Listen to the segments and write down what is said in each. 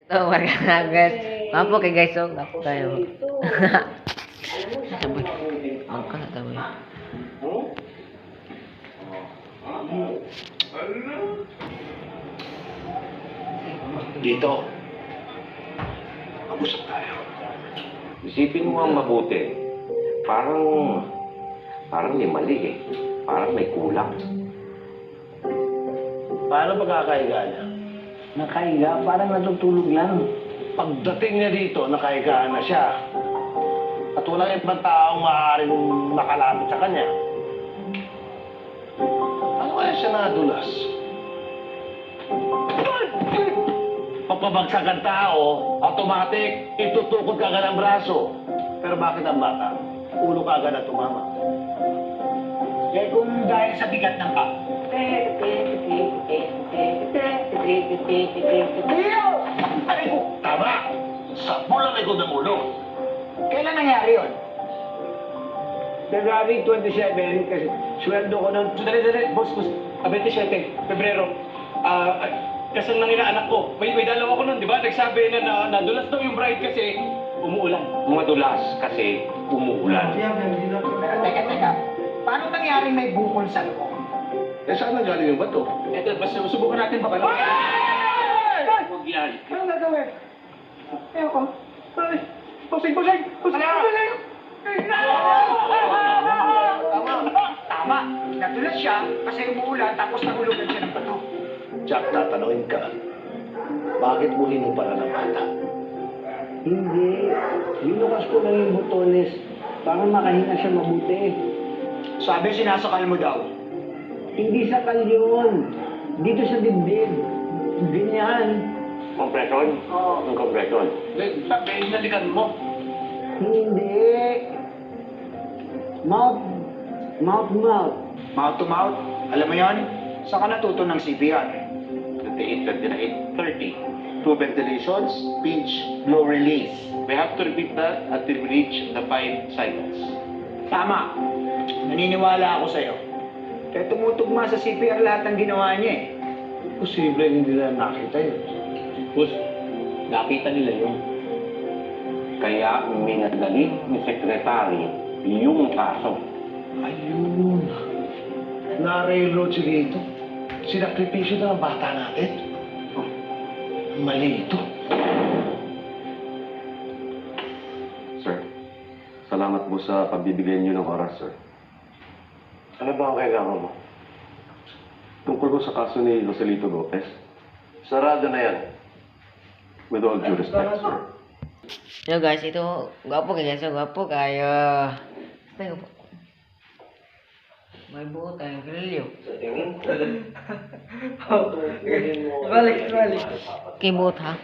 Oh, warga na guys. Mapo kay guys, oh, ako kayo. Sabi, angka na tayo. Dito, mag-usap tayo. Isipin mo ang mabuti. Parang may mali eh. Parang may kulang. Paano pagkakahiga niya? Nakahiga, parang natutulog lang. Pagdating niya dito, nakahigaan na siya. At walang ibang taong maaaring makalapit sa kanya. Ano kaya siya nadulas? Pagpabagsak ang tao, automatic, itutukod ka agad ang braso. Pero bakit ang bata? Ulo ka agad at tumama. Eh kung dahil sa bigat ng pa. Ay ko, tama! Sa pulang likod ng ulo. Kailan nangyari yun? February 27 kasi sweldo ko ng... Dali, boss, 27, Pebrero. Kasal ng inaanak ko. May dalawa ko nun, di ba? Nagsabi na nadulas daw yung bride kasi umuulan. Madulas kasi umuulan. Teka. Paano nangyaring may bukol sa loob? Eh, saan nanggaling yung bato? Eto, basta subukan natin baka lang. Huwag yan. Ano gagawin? Ayoko. Pusing! Tama. Natulas siya kasi umuulan tapos nahulugan siya ng bato. Jack, tatanungin ka. Bakit mo hinupala ng bata? Hindi. Binukas ko lang yung botones para makahinga siya mabuti. Sabi sinasakal mo daw. Hindi sakal yun. Dito sa dibdib. Ganyan. Compression? Oo. Ang compression. Sabi, nalikan mo. Hindi. Mouth. Mouth. Mouth to mouth, alam mo yon? Saan ka natuto ng CPR? 28, 30. Two ventilations, pinch, low release. We have to repeat that until we reach the 5 cycles. Tama. Naniniwala ako sa'yo. Kaya tumutugma sa CPR lahat ng ginawa niya eh. Posible hindi nila nakita yun. Boss, nakita nila yun. Kaya minagalit ni Secretary yung kaso. Ayun. Na-railroad sila ito. Sinakripisyo na ang bata natin. Oh, mali ito. Sir, salamat po sa pagbibigay niyo ng oras, sir. Ano ba ang kailangan mo? Tungkol po sa kaso ni Joselito Lopez, Sarado na yan. with all due respect, sir. Yo guys, itu gwapo kayo guys, gwapo kayo. Apa gwapo? May buo tayong grilyo. Balik. Keyboard ha?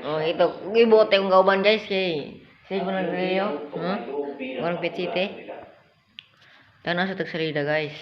Oh, itu keyboard yung kauban guys kay. Sige mo ng grilyo. Warang pitsite. Tanah sa tagsalida guys.